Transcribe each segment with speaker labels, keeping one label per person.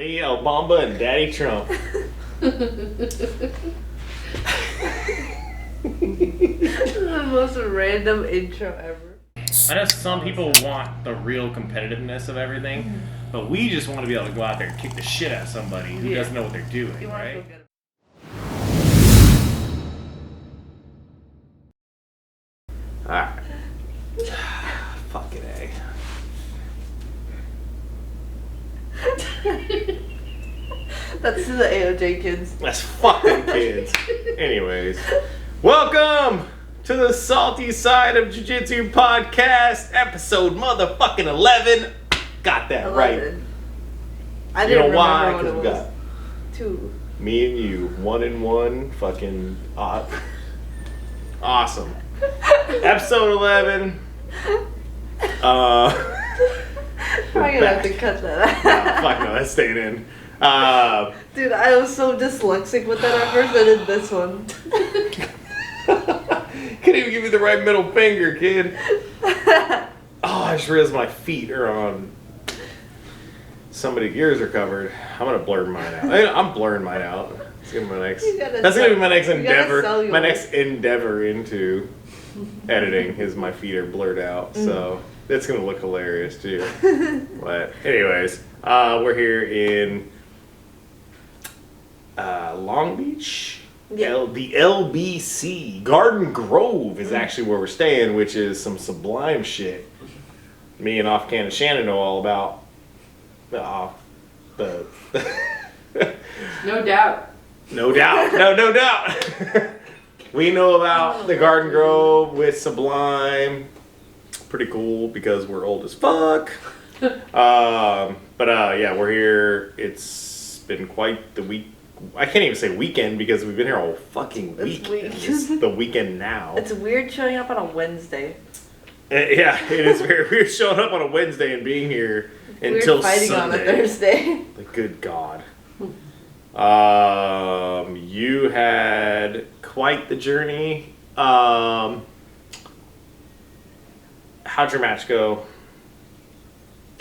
Speaker 1: Me, Obama, and Daddy Trump.
Speaker 2: This is the most random intro ever.
Speaker 1: I know some people want the real competitiveness of everything, but we just want to be able to go out there and kick the shit out of somebody who doesn't know what they're doing, right? Alright. Fucking A.
Speaker 2: That's to the AOJ kids.
Speaker 1: That's fucking kids. Anyways, welcome to the salty side of Jiu Jitsu Podcast, episode motherfucking 11. Got that
Speaker 2: 11.
Speaker 1: right.
Speaker 2: I didn't remember
Speaker 1: why?
Speaker 2: what it
Speaker 1: Because we
Speaker 2: was.
Speaker 1: got
Speaker 2: 2.
Speaker 1: me and you, 1-1, fucking awesome. Episode 11.
Speaker 2: Probably gonna have to cut that out.
Speaker 1: Fuck no, that's staying in.
Speaker 2: Dude, I was so dyslexic with that at first. I did this one.
Speaker 1: Couldn't even give me the right middle finger, kid. Oh, I just realized my feet are on. Somebody's ears are covered. I'm gonna blur mine out. I'm blurring mine out. That's gonna be my next. That's gonna be my next endeavor. My next endeavor into editing is my feet are blurred out. So it's gonna look hilarious too. But anyways, we're here in Long Beach.
Speaker 2: Yeah.
Speaker 1: The LBC Garden Grove is actually where we're staying, which is some sublime shit. Me and Off Can and Shannon know all about. No
Speaker 2: doubt.
Speaker 1: No doubt. No doubt. We know about the Garden Grove with Sublime. Pretty cool because we're old as fuck. Yeah, we're here. It's been quite the week. I can't even say weekend because we've been here all fucking week. It's the weekend now.
Speaker 2: It's weird showing up on a Wednesday.
Speaker 1: Yeah, it is very weird showing up on a Wednesday and being here until
Speaker 2: fighting
Speaker 1: Sunday.
Speaker 2: On a Thursday.
Speaker 1: Good God. You had quite the journey. How'd your match go?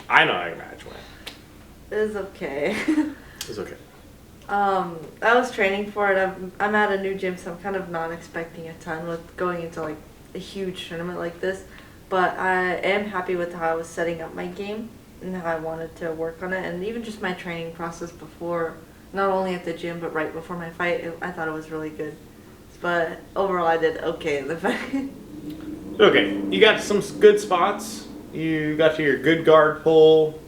Speaker 1: I know how your match went.
Speaker 2: It was okay.
Speaker 1: It was okay.
Speaker 2: I was training for it. I'm at a new gym, so I'm kind of not expecting a ton with going into like a huge tournament like this. But I am happy with how I was setting up my game and how I wanted to work on it, and even just my training process before, not only at the gym but right before my fight. I thought it was really good. But overall, I did okay in the fight.
Speaker 1: Okay, you got some good spots. You got to your good guard pull.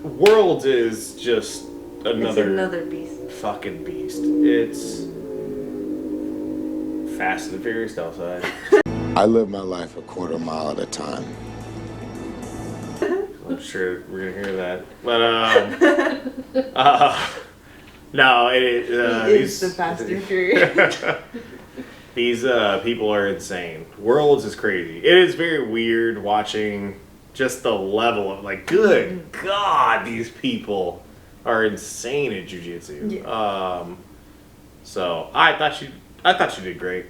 Speaker 1: Worlds is just another
Speaker 2: beast.
Speaker 1: Fucking beast. It's Fast and Furious outside.
Speaker 3: I live my life a quarter mile at a time.
Speaker 1: I'm sure we're gonna hear that, but no,
Speaker 2: It's the Fast and Furious.
Speaker 1: These people are insane. Worlds is crazy. It is very weird watching just the level of like, good God, these people are insane at jiu-jitsu.
Speaker 2: Yeah.
Speaker 1: So I thought you did great.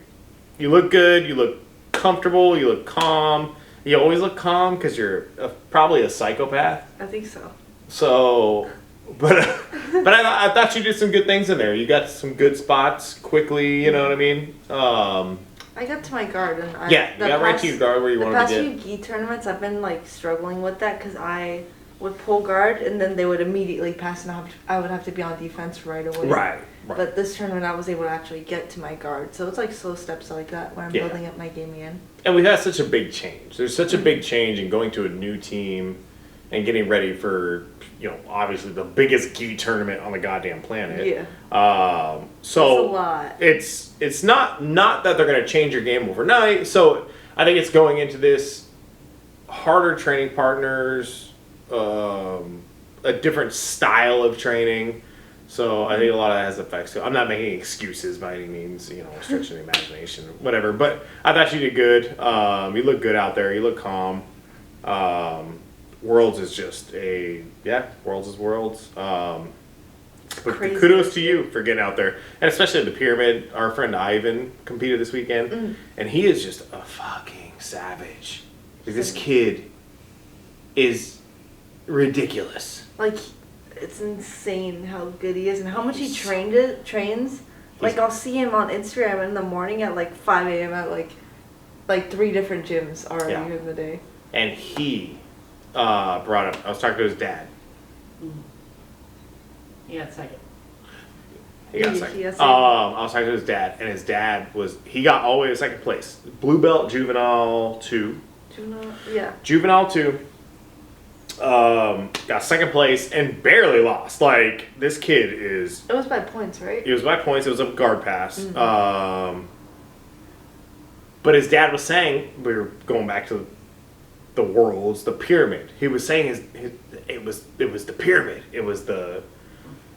Speaker 1: You look good. You look comfortable. You look calm. You always look calm because you're probably a psychopath.
Speaker 2: I think so.
Speaker 1: So, but I thought you did some good things in there. You got some good spots quickly. You know what I mean?
Speaker 2: I got to my guard and
Speaker 1: you got right to your guard where you wanted to get.
Speaker 2: The past few gi tournaments, I've been like struggling with that because I would pull guard and then they would immediately pass and I would have to be on defense right away.
Speaker 1: Right.
Speaker 2: But this tournament, I was able to actually get to my guard. So it's like slow steps like that where I'm building up my game again. And
Speaker 1: we've had such a big change. There's such a big change in going to a new team and getting ready for, obviously the biggest gi tournament on the goddamn planet.
Speaker 2: Yeah.
Speaker 1: So
Speaker 2: it's a lot.
Speaker 1: It's not that they're going to change your game overnight. So I think it's going into this harder training partners, a different style of training. So I think a lot of that has effects. So I'm not making excuses by any means, stretching the imagination, whatever. But I thought you did good. You look good out there. You look calm. Worlds is just Worlds is Worlds. But kudos to you for getting out there. And especially at the Pyramid. Our friend Ivan competed this weekend. And he is just a fucking savage. Like, this kid is ridiculous.
Speaker 2: Like, it's insane how good he is and how much he trains. Like, I'll see him on Instagram in the morning at like 5 a.m. at like 3 different gyms already in the day.
Speaker 1: And he brought up, I was talking to his dad.
Speaker 4: He got second.
Speaker 1: He got second. I was talking to his dad, and his dad he got all the way to second place. Blue belt, juvenile 2. Juvenile 2. Got second place and barely lost. Like, this kid is...
Speaker 2: It was by points, right?
Speaker 1: It was by points. It was a guard pass.
Speaker 2: Mm-hmm.
Speaker 1: But his dad was saying, we were going back to the worlds, the pyramid. He was saying it was the pyramid.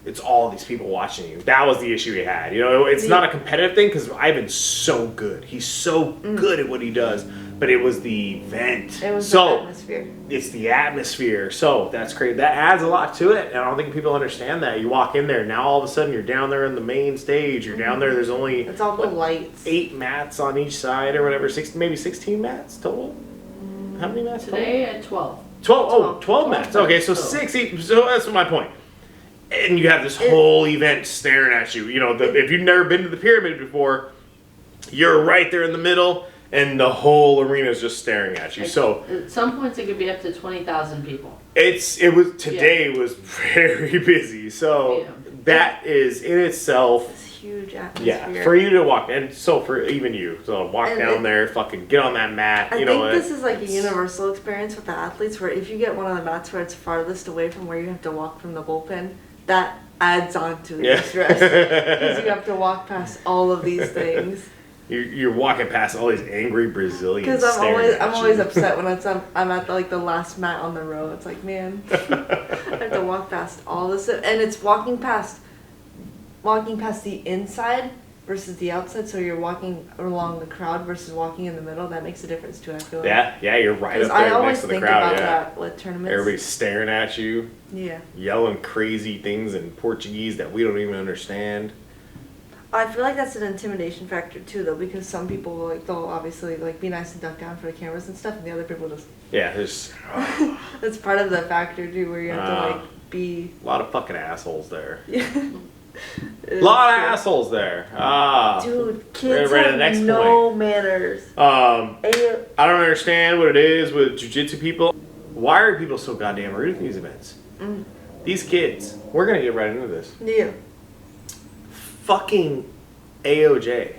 Speaker 1: It's all these people watching you. That was the issue he had. You know, it's not a competitive thing because Ivan's so good. He's so good at what he does. But it was the event.
Speaker 2: It was the atmosphere.
Speaker 1: It's the atmosphere. So that's great. That adds a lot to it. And I don't think people understand that. You walk in there, now all of a sudden you're down there in the main stage. You're down there. There's only...
Speaker 2: It's all the lights.
Speaker 1: 8 mats on each side or whatever. Maybe 16 mats total? How many mats
Speaker 4: Today at 12.
Speaker 1: 12 mats. Okay, so 6 each. So that's my point. And you have this whole event staring at you. You know, if you've never been to the pyramid before, you're right there in the middle, and the whole arena is just staring at you. So
Speaker 4: at some points it could be up to 20,000 people.
Speaker 1: Today was very busy. So that is in itself
Speaker 2: It's huge atmosphere.
Speaker 1: Yeah, for you to walk, and so for even you, so walk down there, fucking get on that mat.
Speaker 2: I think this is like a universal experience with the athletes, where if you get one of the mats where it's farthest away from where you have to walk from the bullpen, that adds on to the stress because you have to walk past all of these things.
Speaker 1: You're walking past all these angry Brazilians.
Speaker 2: Because I'm always upset when I'm at the last mat on the row. It's like, man, I have to walk past all this, and it's walking past the inside versus the outside. So you're walking along the crowd versus walking in the middle. That makes a difference too, I feel like.
Speaker 1: Yeah, you're right up there next to the crowd.
Speaker 2: I always think about that with tournaments.
Speaker 1: Everybody's staring at you.
Speaker 2: Yeah.
Speaker 1: Yelling crazy things in Portuguese that we don't even understand.
Speaker 2: I feel like that's an intimidation factor too, though, because some people they'll obviously be nice and duck down for the cameras and stuff, and the other people just
Speaker 1: there's
Speaker 2: that's part of the factor too, where you have to be
Speaker 1: a lot of fucking assholes there.
Speaker 2: Yeah.
Speaker 1: A lot of assholes there.
Speaker 2: Dude, kids have no manners.
Speaker 1: I don't understand what it is with jiu-jitsu people. Why are people so goddamn rude at these events? These kids, we're gonna get right into this.
Speaker 2: Yeah.
Speaker 1: Fucking AOJ.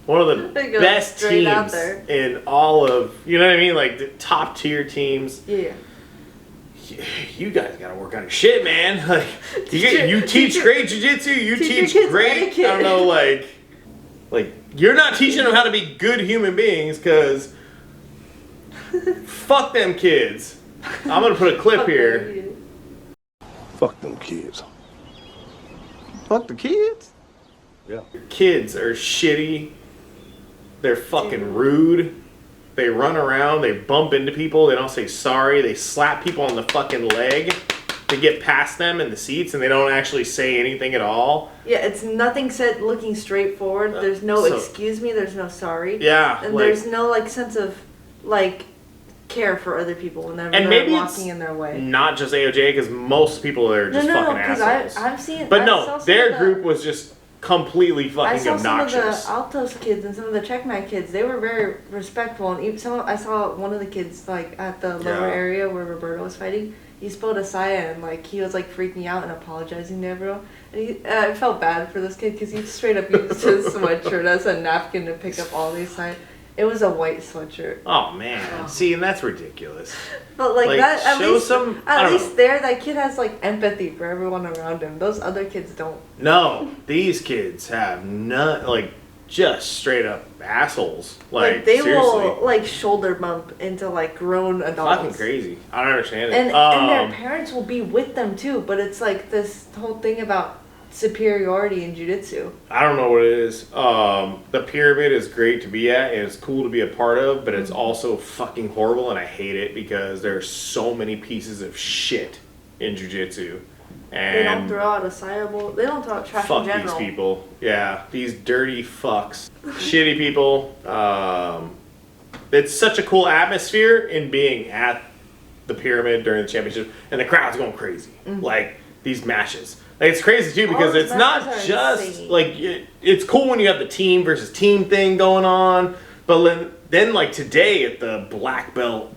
Speaker 1: One of the best teams in all of, you know what I mean? Like the top tier teams.
Speaker 2: Yeah.
Speaker 1: You guys gotta work on your shit, man. Like you teach great jiu-jitsu, you teach great etiquette. I don't know, like you're not teaching them how to be good human beings, because fuck them kids. I'm gonna put a clip here.
Speaker 3: Fuck them kids.
Speaker 1: Fuck the kids?
Speaker 3: Yeah.
Speaker 1: Kids are shitty. They're fucking rude. They run around, they bump into people, they don't say sorry, they slap people on the fucking leg to get past them in the seats, and they don't actually say anything at all.
Speaker 2: Yeah, it's nothing said looking straight forward. There's no excuse me, there's no sorry.
Speaker 1: Yeah.
Speaker 2: And there's no sense of care for other people whenever they're walking in their way.
Speaker 1: Not just AOJ, because most people are just fucking assholes.
Speaker 2: I've seen
Speaker 1: their group was just completely fucking obnoxious.
Speaker 2: Some of the Altos kids and some of the Checkmate kids, they were very respectful, and even I saw one of the kids at the lower area where Roberto was fighting. He spilled a saya, and he was freaking out and apologizing to everyone. And I felt bad for this kid because he straight up used his sweatshirt as a napkin to pick up all these saya. It was a white sweatshirt.
Speaker 1: Oh man, see, and that's ridiculous.
Speaker 2: But that, at least that kid has empathy for everyone around him. Those other kids don't.
Speaker 1: No, these kids have none. Just straight up assholes.
Speaker 2: They
Speaker 1: seriously.
Speaker 2: will shoulder bump into grown adults.
Speaker 1: Fucking crazy. I don't understand it.
Speaker 2: And their parents will be with them too. But it's this whole thing about superiority in jiu-jitsu.
Speaker 1: I don't know what it is. The pyramid is great to be at, and it's cool to be a part of, but it's also fucking horrible, and I hate it because there's so many pieces of shit in jiu-jitsu. And
Speaker 2: they don't throw out a sayable. They don't throw out trash in general.
Speaker 1: Fuck these people. Yeah, these dirty fucks. Shitty people. It's such a cool atmosphere in being at the pyramid during the championship, and the crowd's going crazy. Like these matches. Like, it's crazy too because
Speaker 2: those
Speaker 1: it's not
Speaker 2: matches are
Speaker 1: just
Speaker 2: insane.
Speaker 1: like it's cool when you have the team versus team thing going on, but then like today at the black belt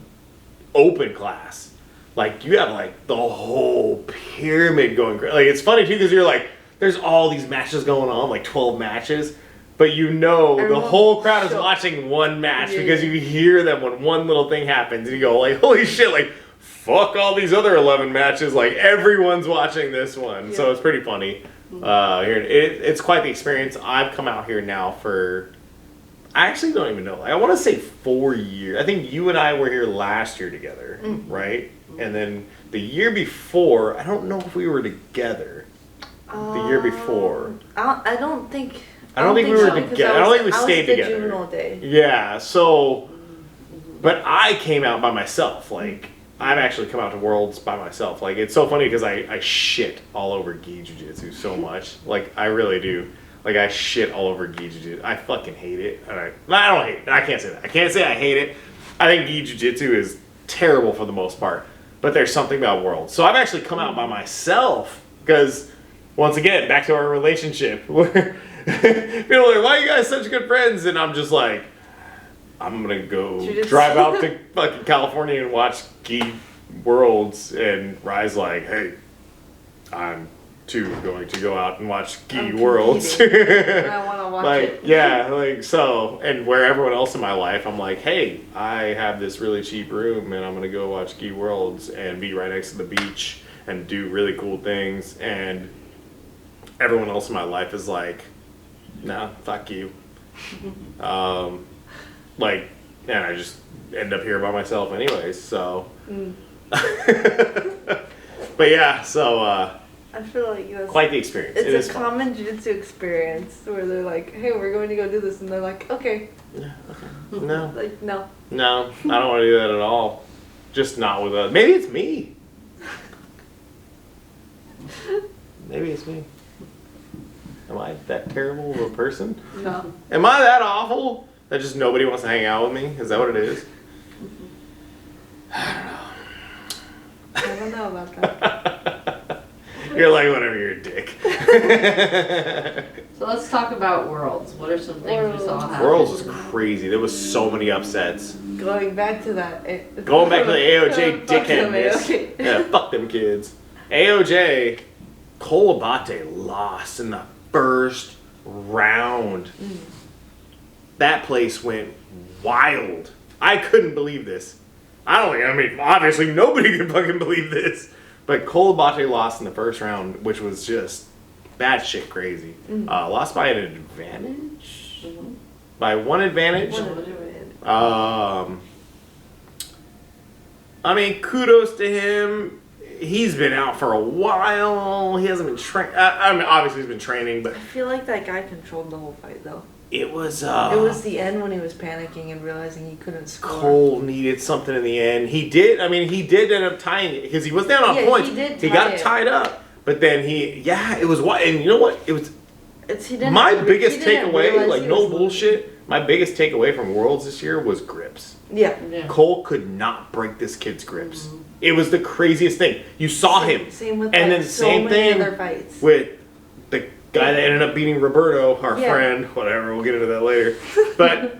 Speaker 1: open class, like you have like the whole pyramid going crazy. Like it's funny too because you're like, there's all these matches going on, like 12 matches. But the
Speaker 2: Everyone
Speaker 1: whole crowd is
Speaker 2: shook.
Speaker 1: watching one match
Speaker 2: Yeah.
Speaker 1: because you hear them when one little thing happens and you go like, holy shit, like fuck all these other 11 matches, like everyone's watching this one. So
Speaker 2: Yeah.
Speaker 1: it's pretty funny. Here it's quite the experience. I've come out here now for, I actually don't even know. I want to say 4 years. I think you and I were here last year together, right? And then the year before, I don't know if we were together. The year before.
Speaker 2: I don't think
Speaker 1: we were
Speaker 2: so, because
Speaker 1: together. I don't think we stayed
Speaker 2: I was the
Speaker 1: together.
Speaker 2: juvenile day.
Speaker 1: Yeah, so, but I came out by myself. Like, I've actually come out to Worlds by myself. Like, it's so funny because I shit all over gi jiu-jitsu so much. Like, I really do. Like, I shit all over gi jiu-jitsu. I fucking hate it. And I don't hate it. I can't say that. I can't say I hate it. I think gi jiu-jitsu is terrible for the most part. But there's something about Worlds. So I've actually come out by myself because, once again, back to our relationship. Where people are like, why are you guys such good friends? And I'm just like, I'm going to go
Speaker 2: Jiu-jitsu.
Speaker 1: drive out to fucking California and watch gi Worlds. And Rye's like, hey, I'm too going to go out and watch gi
Speaker 2: I'm
Speaker 1: Worlds.
Speaker 2: competing. I want to watch
Speaker 1: Like,
Speaker 2: it.
Speaker 1: yeah, like, so, and where everyone else in my life, I'm like, hey, I have this really cheap room and I'm going to go watch gi Worlds and be right next to the beach and do really cool things. And everyone else in my life is like, nah, fuck you. Like, and I just end up here by myself anyways, so. But yeah, so,
Speaker 2: I feel like that's
Speaker 1: quite the experience. It
Speaker 2: it's
Speaker 1: is
Speaker 2: a
Speaker 1: fun.
Speaker 2: common jiu-jitsu experience where they're like, hey, we're going to go do this, and they're like, okay.
Speaker 1: Yeah, okay. No,
Speaker 2: Like, no.
Speaker 1: no, I don't want to do that at all. Just not with us. Maybe it's me. Maybe it's me. Am I that terrible of a person?
Speaker 2: No.
Speaker 1: Am I that awful that just nobody wants to hang out with me? Is that what it is?
Speaker 2: I don't know about that.
Speaker 1: You're like, whatever, you're a dick.
Speaker 4: So let's talk about Worlds. What are some things we saw happen?
Speaker 1: Worlds was crazy. There was so many upsets.
Speaker 2: Going back to that.
Speaker 1: Going back to the AOJ
Speaker 2: Fuck them,
Speaker 1: dickheadness.
Speaker 2: AOJ.
Speaker 1: Yeah, fuck them kids. AOJ, Kolabate lost in the first round. That place went wild. I couldn't believe this. I mean, obviously nobody can fucking believe this. But Kolabate lost in the first round, which was just batshit crazy. Lost by an advantage? By one advantage? I mean, kudos to him. He's been out for a while. He hasn't been training. I mean, obviously he's been training, but
Speaker 2: I feel like that guy controlled the whole fight, though.
Speaker 1: it was
Speaker 2: It was the end when he was panicking and realizing he couldn't score.
Speaker 1: Cole needed something in the end. He did end up tying it because he was down on
Speaker 2: Yeah,
Speaker 1: points.
Speaker 2: he did
Speaker 1: He
Speaker 2: tie
Speaker 1: got
Speaker 2: it.
Speaker 1: tied up, but then it was what, and you know what? It was
Speaker 2: He didn't
Speaker 1: my
Speaker 2: really-
Speaker 1: biggest
Speaker 2: he didn't
Speaker 1: takeaway,
Speaker 2: realize
Speaker 1: like
Speaker 2: he
Speaker 1: no
Speaker 2: was losing.
Speaker 1: bullshit. My biggest takeaway from Worlds this year was grips.
Speaker 2: Yeah.
Speaker 4: Yeah.
Speaker 1: Cole could not break this kid's grips. It was the craziest thing. You saw him.
Speaker 2: Same with
Speaker 1: And
Speaker 2: like,
Speaker 1: then
Speaker 2: so
Speaker 1: same
Speaker 2: many
Speaker 1: thing
Speaker 2: other fights.
Speaker 1: with the guy that ended up beating Roberto, our
Speaker 2: Yeah.
Speaker 1: friend, whatever, we'll get into that later. But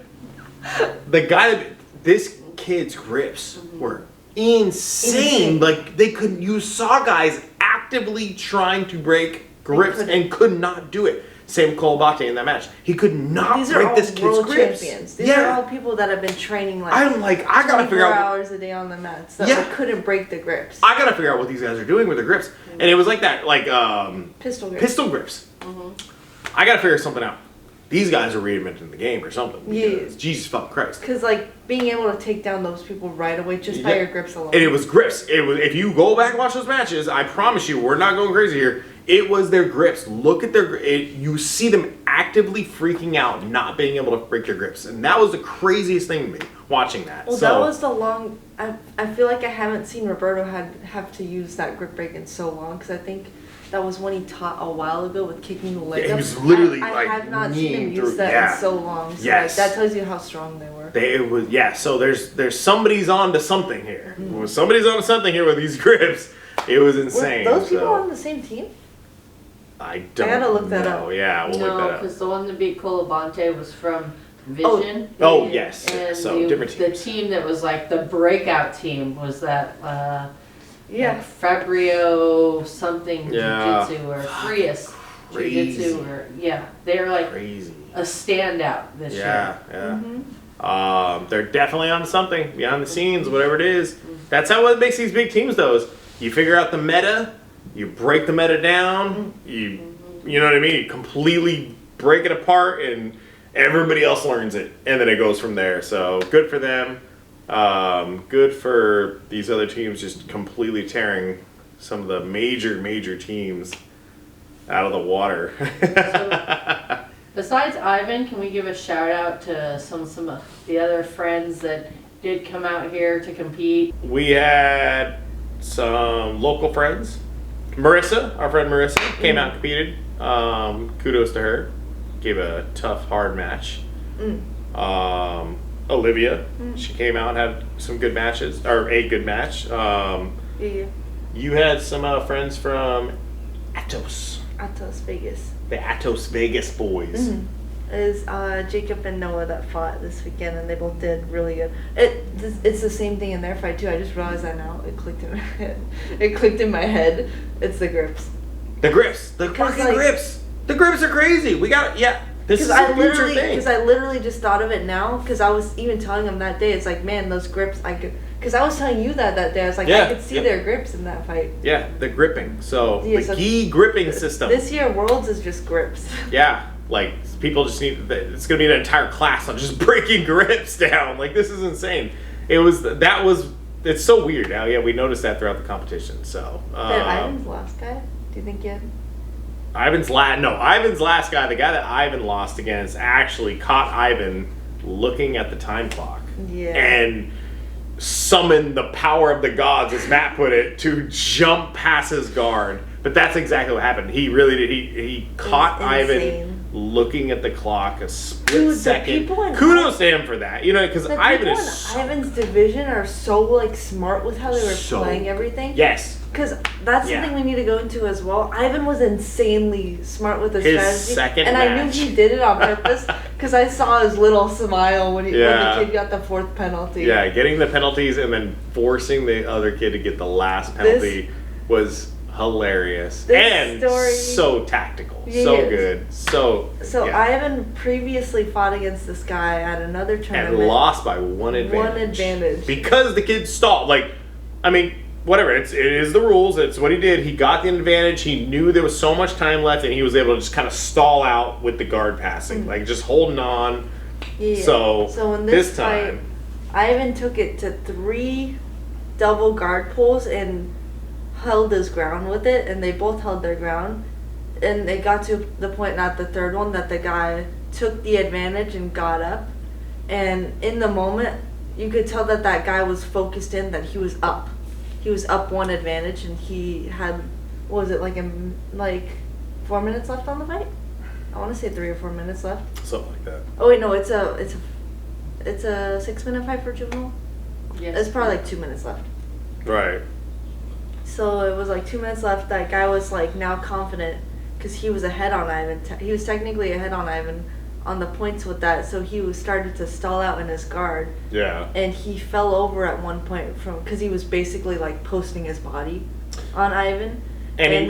Speaker 1: the guy that, this kid's grips were insane.
Speaker 2: Insane.
Speaker 1: Like you saw guys actively trying to break grips
Speaker 2: couldn't.
Speaker 1: and could not do it. Same with Kolabate in that match. He could not
Speaker 2: These are
Speaker 1: break
Speaker 2: all
Speaker 1: this kid's
Speaker 2: world
Speaker 1: grips.
Speaker 2: champions. These are all people that have been training like
Speaker 1: I'm like, I gotta
Speaker 2: 24
Speaker 1: figure out.
Speaker 2: hours a day on the mats that
Speaker 1: Yeah.
Speaker 2: like, couldn't break the grips.
Speaker 1: I gotta figure out what these guys are doing with their grips. And it was like that, like
Speaker 2: Pistol grips.
Speaker 1: pistol grips. I gotta figure something out. These guys are reinventing the game or something.
Speaker 2: Yeah.
Speaker 1: Because Jesus fucking Christ.
Speaker 2: Because like being able to take down those people right away just by
Speaker 1: Yeah.
Speaker 2: your grips alone.
Speaker 1: And it was grips. It was, if you go back and watch those matches, I promise you, we're not going crazy here. It was their grips. Look at their. You see them actively freaking out, not being able to break their grips, and that was the craziest thing to me watching that.
Speaker 2: Well,
Speaker 1: so,
Speaker 2: that was the long. I feel like I haven't seen Roberto have to use that grip break in so long because I think that was one he taught a while ago with kicking the leg
Speaker 1: Yeah, he
Speaker 2: up.
Speaker 1: was literally,
Speaker 2: I
Speaker 1: like,
Speaker 2: have not seen him
Speaker 1: kneeing
Speaker 2: use
Speaker 1: through-
Speaker 2: that
Speaker 1: yeah.
Speaker 2: in so long. So
Speaker 1: Yes.
Speaker 2: like, that tells you how strong they were.
Speaker 1: So there's somebody's on to something here. Well, somebody's on to something here with these grips. It was insane.
Speaker 2: Were those people
Speaker 1: so.
Speaker 2: on the same team?
Speaker 1: I don't
Speaker 2: gotta look that
Speaker 1: know.
Speaker 2: up.
Speaker 1: Yeah, we'll look
Speaker 4: No,
Speaker 1: that up.
Speaker 4: because the one that beat Colabante was from Vision.
Speaker 1: Oh, yes.
Speaker 4: And
Speaker 1: So, different
Speaker 4: the
Speaker 1: teams.
Speaker 4: team that was like the breakout team was that
Speaker 2: Yeah.
Speaker 4: like Fabrio something
Speaker 1: Yeah.
Speaker 4: Jiu-Jitsu or Frias
Speaker 1: Crazy.
Speaker 4: Jiu-Jitsu or they're like
Speaker 1: Crazy.
Speaker 4: a standout this year.
Speaker 1: Yeah.
Speaker 2: Mm-hmm.
Speaker 1: They're definitely on something behind the scenes, whatever it is. That's how what makes these big teams, though. Is you figure out the meta, you break the meta down, you know what I mean. You completely break it apart, and everybody else learns it, and then it goes from there. So good for them. Good for these other teams just completely tearing some of the major teams out of the water.
Speaker 4: Besides Ivan, can we give a shout out to some of the other friends that did come out here to compete?
Speaker 1: We had some local friends. Marissa, our friend Marissa, came out and competed. Kudos to her. Gave a tough, hard match. Olivia, she came out and had some good matches, or a good match.
Speaker 2: Yeah.
Speaker 1: You had some friends from Atos,
Speaker 2: Atos Vegas.
Speaker 1: the Atos Vegas boys.
Speaker 2: Is Jacob and Noah that fought this weekend, and they both did really good. It's the same thing in their fight too. I just realized that now. It clicked in my head. It's the grips.
Speaker 1: The grips, the
Speaker 2: Because,
Speaker 1: fucking
Speaker 2: like-
Speaker 1: grips. The grips are crazy. We got This is a future thing.
Speaker 2: Because I literally just thought of it now. Because I was even telling him that day. It's like, man, those grips. I could. Because I was telling you that day. I was like,
Speaker 1: Yeah,
Speaker 2: I could see
Speaker 1: yeah.
Speaker 2: their grips in that fight.
Speaker 1: Yeah, the gripping. So
Speaker 2: Yeah,
Speaker 1: the
Speaker 2: so
Speaker 1: gi gripping system.
Speaker 2: This year, Worlds is just grips.
Speaker 1: Yeah, like people just need. It's gonna be an entire class on just breaking grips down. Like this is insane. It's so weird now. Yeah, we noticed that throughout the competition. So
Speaker 2: Ivan's last guy. Do you think he had?
Speaker 1: Ivan's last guy, the guy that Ivan lost against, actually caught Ivan looking at the time clock.
Speaker 2: Yeah.
Speaker 1: And summoned the power of the gods, as Matt put it, to jump past his guard. But that's exactly what happened. He really did. He caught
Speaker 2: insane.
Speaker 1: Ivan looking at the clock a split
Speaker 2: Dude, the
Speaker 1: second.
Speaker 2: people in
Speaker 1: Kudos to him for that. You know, because
Speaker 2: The
Speaker 1: Ivan
Speaker 2: people
Speaker 1: is
Speaker 2: in Ivan's division are so like smart with how they were
Speaker 1: So
Speaker 2: playing everything.
Speaker 1: yes.
Speaker 2: Because that's
Speaker 1: Yeah.
Speaker 2: something we need to go into as well. Ivan was insanely smart with his
Speaker 1: His
Speaker 2: strategy.
Speaker 1: second
Speaker 2: and I
Speaker 1: match.
Speaker 2: knew he did it on purpose because I saw his little smile when
Speaker 1: Yeah.
Speaker 2: the kid got the fourth penalty.
Speaker 1: Yeah, getting the penalties and then forcing the other kid to get the last penalty was hilarious
Speaker 2: This
Speaker 1: and
Speaker 2: story-
Speaker 1: so tactical,
Speaker 2: Yes.
Speaker 1: so good, so
Speaker 2: So Ivan previously fought against this guy at another tournament.
Speaker 1: and lost by one advantage. Because the kid stalled. Like, I mean, whatever. It is the rules. It's what he did. He got the advantage. He knew there was so much time left, and he was able to just kind of stall out with the guard passing, like just holding on.
Speaker 2: Yeah.
Speaker 1: So
Speaker 2: in this
Speaker 1: time,
Speaker 2: fight, Ivan took it to 3 double guard pulls and held his ground with it, and they both held their ground. And it got to the point at the third one that the guy took the advantage and got up. And in the moment, you could tell that that guy was focused in, that he was up. He was up 1 advantage, and he had, what was it, like 4 minutes left on the fight? I want to say 3 or 4 minutes left.
Speaker 1: something like that.
Speaker 2: Oh wait, no, it's a 6-minute fight for juvenile.
Speaker 4: Yes.
Speaker 2: It's probably like 2 minutes left.
Speaker 1: Right.
Speaker 2: So it was like 2 minutes left. That guy was like now confident because he was ahead on Ivan. He was technically ahead on Ivan on the points with that. So he was started to stall out in his guard,
Speaker 1: Yeah.
Speaker 2: and he fell over at one point because he was basically like posting his body on Ivan.
Speaker 1: And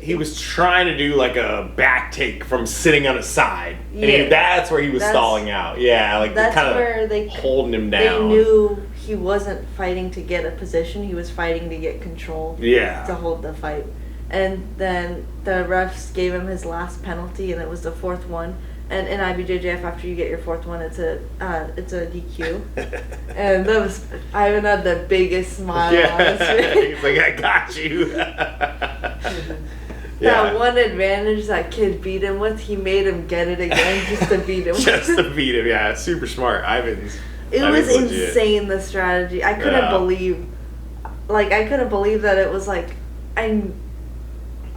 Speaker 1: he was trying to do like a back take from sitting on his side, and that's where he was stalling out. Yeah, like
Speaker 2: that's
Speaker 1: kind
Speaker 2: where
Speaker 1: of
Speaker 2: they
Speaker 1: holding him
Speaker 2: They
Speaker 1: down.
Speaker 2: knew he wasn't fighting to get a position. He was fighting to get control.
Speaker 1: Yeah.
Speaker 2: To hold the fight. And then the refs gave him his last penalty, and it was the 4th one. And in IBJJF, after you get your 4th one, it's a DQ. And that was, Ivan had the biggest smile on his face.
Speaker 1: He's like, I got you.
Speaker 2: That one advantage that kid beat him with, he made him get it again just to beat him.
Speaker 1: Just to beat him, yeah. Super smart. Ivan's
Speaker 2: It was
Speaker 1: legit.
Speaker 2: insane, the strategy. I couldn't believe that it was like,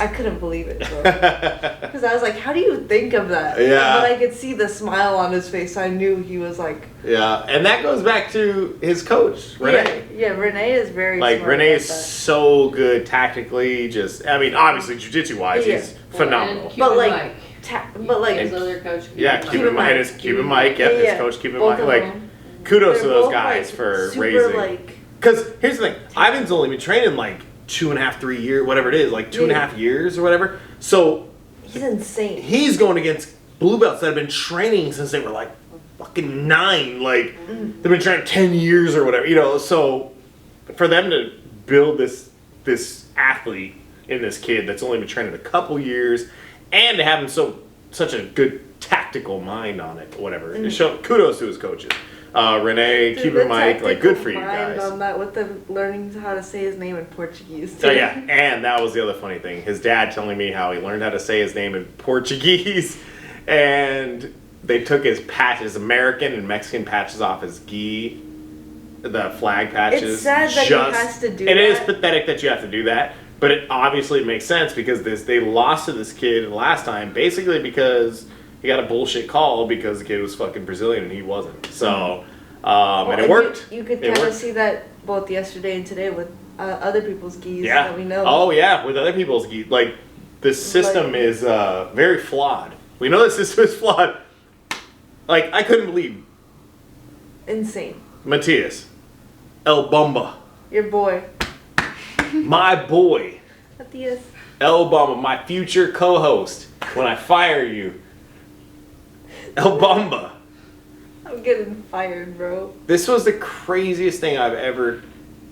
Speaker 2: I couldn't believe it, bro. Because I was like, how do you think of that?
Speaker 1: Yeah.
Speaker 2: But I could see the smile on his face. So I knew he was like...
Speaker 1: Yeah, and that goes back to his coach, Renee.
Speaker 2: Yeah, Renee is very
Speaker 1: Like,
Speaker 2: smart
Speaker 1: Renee
Speaker 2: about
Speaker 1: is
Speaker 2: that.
Speaker 1: so good tactically. Just, I mean, obviously, jiu-jitsu-wise,
Speaker 2: Yeah.
Speaker 1: he's phenomenal.
Speaker 4: And
Speaker 2: But like,
Speaker 4: Mike.
Speaker 2: but like,
Speaker 4: His other coach.
Speaker 1: Yeah, Cuban Mike. His Cuban Mike. Yep, his coach Cuban
Speaker 2: both
Speaker 1: Mike.
Speaker 2: of
Speaker 1: Like,
Speaker 2: them.
Speaker 1: kudos
Speaker 2: They're
Speaker 1: to those
Speaker 2: both,
Speaker 1: guys
Speaker 2: like,
Speaker 1: for
Speaker 2: super,
Speaker 1: raising.
Speaker 2: like,
Speaker 1: Because here's the thing, Ivan's only been training like 2.5, 3 years, whatever it is, like 2.5 years or whatever. So
Speaker 2: he's insane.
Speaker 1: he's going against blue belts that have been training since they were like fucking 9. Like they've been training 10 years or whatever, you know. So for them to build this athlete in this kid that's only been training a couple years, and to have him such a good tactical mind on it, whatever. Kudos to his coaches. Renee,
Speaker 2: Dude,
Speaker 1: Cuban
Speaker 2: the
Speaker 1: Mike, like good for you
Speaker 2: mind
Speaker 1: guys.
Speaker 2: on that with them learning how to say his name in Portuguese.
Speaker 1: Oh
Speaker 2: too.
Speaker 1: yeah, and that was the other funny thing. His dad telling me how he learned how to say his name in Portuguese, and they took his patches, American and Mexican patches off his gi, the flag patches.
Speaker 2: It's sad that he has to do
Speaker 1: and it is
Speaker 2: that.
Speaker 1: pathetic that you have to do that, but it obviously makes sense because they lost to this kid last time, basically because he got a bullshit call because the kid was fucking Brazilian and he wasn't. So, and it worked.
Speaker 2: You could
Speaker 1: It
Speaker 2: kind of
Speaker 1: worked.
Speaker 2: see that both yesterday and today with other people's gis
Speaker 1: Yeah.
Speaker 2: that we know.
Speaker 1: Oh yeah, with other people's gi. Like this system
Speaker 2: Like-
Speaker 1: is very flawed. We know the system is flawed. Like I couldn't believe
Speaker 2: Insane.
Speaker 1: Matthias, El Bumba,
Speaker 2: Your boy.
Speaker 1: my boy,
Speaker 2: Matthias.
Speaker 1: El Bumba, my future co-host. When I fire you, El Bumba.
Speaker 2: I'm getting fired, bro.
Speaker 1: This was the craziest thing I've ever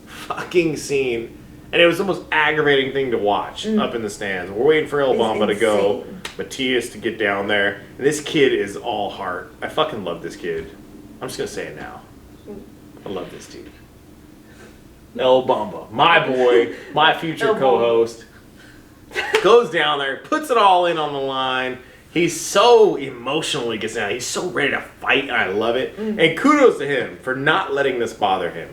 Speaker 1: fucking seen. And it was the most aggravating thing to watch up in the stands. We're waiting for El
Speaker 2: It's
Speaker 1: Bamba to go,
Speaker 2: insane.
Speaker 1: Matthias to get down there. And this kid is all heart. I fucking love this kid. I'm just going to say it now. I love this dude. El Bamba, my boy, my future
Speaker 2: El Bamba.
Speaker 1: co-host, goes down there, puts it all in on the line. He's so emotionally gets down. He's so ready to fight, and I love it. And kudos to him for not letting this bother him.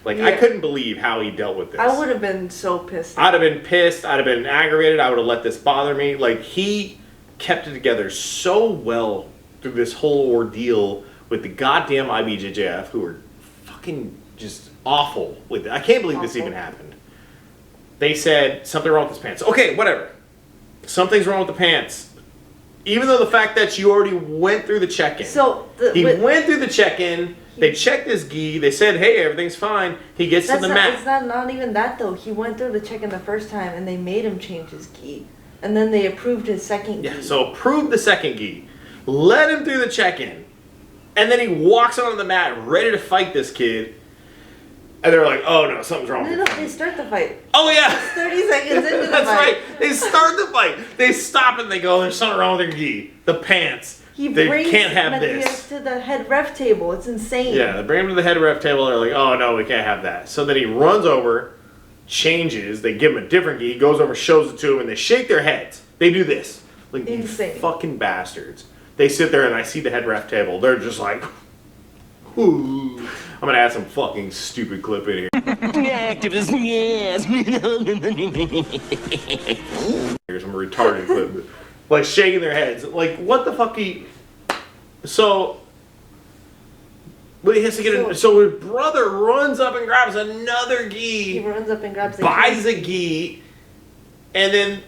Speaker 1: Like, I
Speaker 2: Yeah.
Speaker 1: couldn't believe how he dealt with this.
Speaker 2: I would have been so pissed.
Speaker 1: I'd have been pissed. I'd have been aggravated. I would have let this bother me. Like, he kept it together so well through this whole ordeal with the goddamn IBJJF, who were fucking just awful with it. I can't believe this
Speaker 2: Awful.
Speaker 1: even happened. They said, something wrong with his pants. Okay, whatever. Something's wrong with the pants. Even though the fact that you already went through the check-in.
Speaker 2: So
Speaker 1: He went through the check-in. They checked his gi. They said, hey, everything's fine. He gets to
Speaker 2: that's
Speaker 1: the
Speaker 2: not,
Speaker 1: mat.
Speaker 2: it's not even that though. He went through the check-in the first time and they made him change his gi. And then they approved his second gi.
Speaker 1: Yeah, so approve the second gi. Let him through the check-in. And then he walks onto the mat ready to fight this kid. And they're like, oh no, something's wrong
Speaker 2: No,
Speaker 1: with
Speaker 2: they
Speaker 1: him.
Speaker 2: start the fight.
Speaker 1: Oh yeah!
Speaker 2: 30 seconds into the
Speaker 1: That's
Speaker 2: fight.
Speaker 1: right. They start the fight. They stop and they go, there's something wrong with their gi. The pants.
Speaker 2: He
Speaker 1: They
Speaker 2: brings
Speaker 1: can't have
Speaker 2: Matthias
Speaker 1: this.
Speaker 2: to the head ref table. It's insane.
Speaker 1: Yeah, they bring him to the head ref table. They're like, oh no, we can't have that. So then he runs over, changes. They give him a different gi. He goes over, shows it to him, and they shake their heads. They do this. Like, you
Speaker 2: Insane.
Speaker 1: fucking bastards. They sit there and I see the head ref table. They're just like, ooh. I'm going to add some fucking stupid clip in here.
Speaker 3: Activist, yes.
Speaker 1: Here's some retarded clip. Like, shaking their heads. Like, what the fuck So, but he has to get in. So his brother runs up and grabs another
Speaker 2: He
Speaker 1: gi,
Speaker 2: runs up and grabs the
Speaker 1: buys
Speaker 2: gi.
Speaker 1: a gi, and then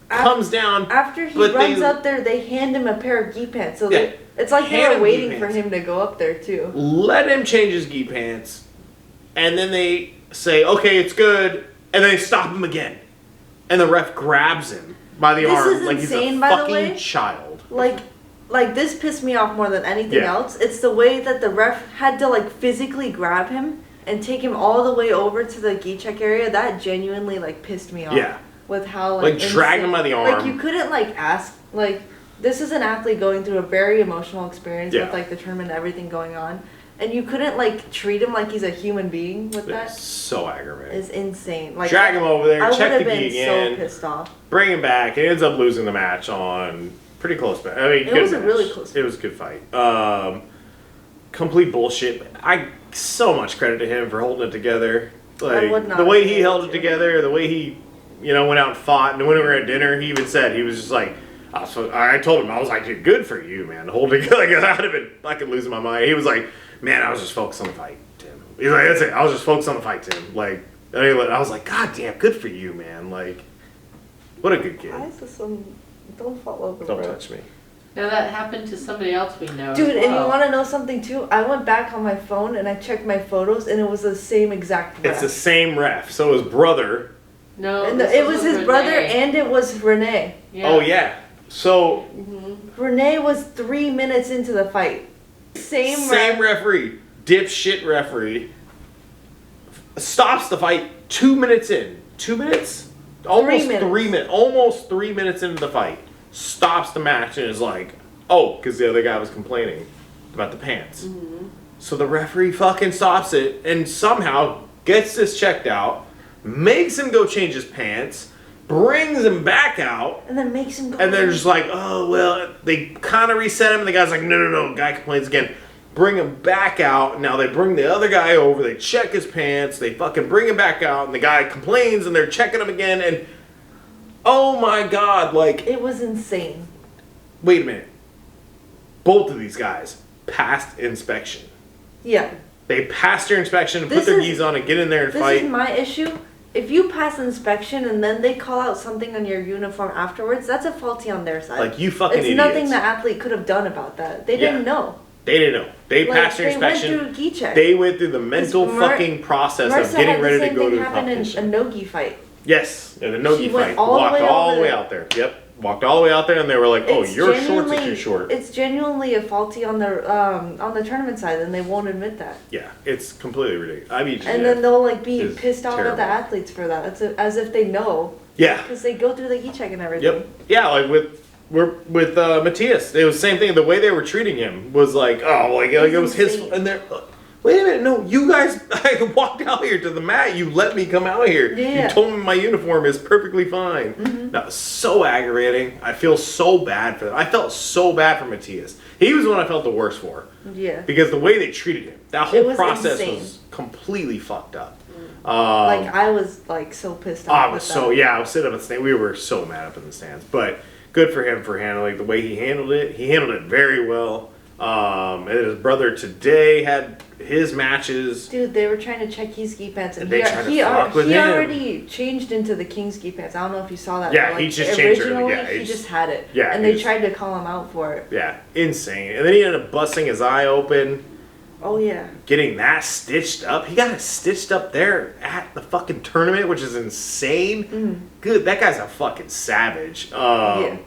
Speaker 1: comes down.
Speaker 2: After he
Speaker 1: but
Speaker 2: runs
Speaker 1: they
Speaker 2: up there, they hand him a pair of gi pants. So
Speaker 1: Yeah.
Speaker 2: it's like they
Speaker 1: Hand
Speaker 2: were
Speaker 1: him gi
Speaker 2: waiting for
Speaker 1: pants.
Speaker 2: him to go up there too.
Speaker 1: Let him change his gi pants, and then they say, okay, it's good, and then they stop him again. And the ref grabs him by the
Speaker 2: This
Speaker 1: arm
Speaker 2: is
Speaker 1: like he's
Speaker 2: insane,
Speaker 1: a
Speaker 2: by the
Speaker 1: fucking
Speaker 2: way.
Speaker 1: child.
Speaker 2: Like this pissed me off more than anything
Speaker 1: Yeah.
Speaker 2: else. It's the way that the ref had to like physically grab him and take him all the way over to the gi check area. That genuinely like pissed me off.
Speaker 1: Yeah.
Speaker 2: With how
Speaker 1: Like, drag him by the
Speaker 2: Like
Speaker 1: arm.
Speaker 2: you couldn't like ask like this is an athlete going through a very emotional experience
Speaker 1: Yeah.
Speaker 2: with like the tournament and everything going on, and you couldn't like treat him like he's a human being with that.
Speaker 1: It's so aggravating.
Speaker 2: Is insane. Like
Speaker 1: Drag him over there,
Speaker 2: I
Speaker 1: check
Speaker 2: would
Speaker 1: the
Speaker 2: have
Speaker 1: gi
Speaker 2: been
Speaker 1: again,
Speaker 2: so pissed off.
Speaker 1: bring him back. He ends up losing the match on pretty close. I mean,
Speaker 2: It
Speaker 1: good
Speaker 2: was a
Speaker 1: match.
Speaker 2: really close
Speaker 1: It was a good fight. Complete bullshit. I so much credit to him for holding it together. Like
Speaker 2: would not
Speaker 1: the way
Speaker 2: have
Speaker 1: he
Speaker 2: been
Speaker 1: held
Speaker 2: able
Speaker 1: it
Speaker 2: to.
Speaker 1: together, the way he went out and fought. And when we were at dinner, he even said, he was just like, I told him, I was like, dude, good for you, man. Holding, like, I'd have been fucking losing my mind. He was like, man, I was just focused on the fight, Tim. He's like, that's it. I was just focused on the fight, Tim. Like, I was like, God damn, good for you, man. Like, what a good kid.
Speaker 2: Don't fall over,
Speaker 1: Don't
Speaker 2: bro.
Speaker 1: touch me.
Speaker 4: Now that happened to somebody else we know.
Speaker 2: Dude,
Speaker 4: as
Speaker 2: and you
Speaker 4: well.
Speaker 2: want to know something too? I went back on my phone and I checked my photos, and it was the same exact ref.
Speaker 1: It's the same ref. So his brother.
Speaker 4: No,
Speaker 2: And
Speaker 4: this
Speaker 2: it was his
Speaker 4: Renee.
Speaker 2: brother, and it was Renee.
Speaker 4: Yeah.
Speaker 1: Oh, yeah. So,
Speaker 2: Renee was 3 minutes into the fight. Same
Speaker 1: referee. Dipshit referee. Stops the fight 2 minutes in. 2 minutes? Almost 3 minutes. Almost 3 minutes into the fight. Stops the match and is like, oh, because the other guy was complaining about the pants. So the referee fucking stops it and somehow gets this checked out, makes him go change his pants, brings him back out,
Speaker 2: and then makes him go.
Speaker 1: and they're just like, oh, well, they kind of reset him, and the guy's like, no, guy complains again. Bring him back out. Now they bring the other guy over, they check his pants, they fucking bring him back out, and the guy complains, and they're checking him again, and oh my God, like...
Speaker 2: It was insane.
Speaker 1: Wait a minute. Both of these guys passed inspection.
Speaker 2: Yeah.
Speaker 1: They passed their inspection and put their gis on and get in there and fight.
Speaker 2: This is my issue. If you pass inspection and then they call out something on your uniform afterwards, that's a faulty on their side.
Speaker 1: Like, you fucking idiots.
Speaker 2: It's nothing the athlete could have done about that. They didn't know.
Speaker 1: They didn't know. They passed their inspection.
Speaker 2: They went through a gi check.
Speaker 1: They went through the mental fucking process of getting ready to go to the competition.
Speaker 2: In a no-gi fight.
Speaker 1: Yes, in a no-gi fight.
Speaker 2: Walked
Speaker 1: all the way out there. Yep. Walked all the way out there, and they were like, "Oh, your shorts are too short."
Speaker 2: It's genuinely a faulty on the tournament side, and they won't admit that.
Speaker 1: Yeah, it's completely ridiculous. IBJJF
Speaker 2: and then they'll like be pissed off
Speaker 1: terrible.
Speaker 2: at the athletes for that. It's as if they know.
Speaker 1: Yeah.
Speaker 2: Because they go through the gi check and everything.
Speaker 1: Yep. Yeah, like with Matthias, it was the same thing. The way they were treating him was like, oh, like it was his. And they're, wait a minute, no, you guys, I walked out here to the mat. You let me come out here.
Speaker 2: Yeah.
Speaker 1: You told me my uniform is perfectly fine. That was so aggravating. I feel so bad for them. I felt so bad for Matthias. He was the one I felt the worst for.
Speaker 2: Yeah.
Speaker 1: Because the way they treated him, that whole process
Speaker 2: insane.
Speaker 1: was completely fucked up.
Speaker 2: Like I was like so pissed off.
Speaker 1: I was I was sitting up in the stand. We were so mad up in the stands, but good for him for handling the way he handled it. He handled it very well. And his brother today had his matches.
Speaker 2: Dude, they were trying to check his ski pants, and
Speaker 1: he
Speaker 2: already changed into the king ski pants. I don't know if you saw that.
Speaker 1: Yeah,
Speaker 2: but, like,
Speaker 1: he just changed it.
Speaker 2: originally,
Speaker 1: Yeah,
Speaker 2: he just had it.
Speaker 1: Yeah,
Speaker 2: and they tried to call him out for it.
Speaker 1: Yeah, insane. And then he ended up busting his eye open.
Speaker 2: Oh yeah.
Speaker 1: Getting that stitched up. He got it stitched up there at the fucking tournament, which is insane. Good, that guy's a fucking savage.
Speaker 2: Yeah.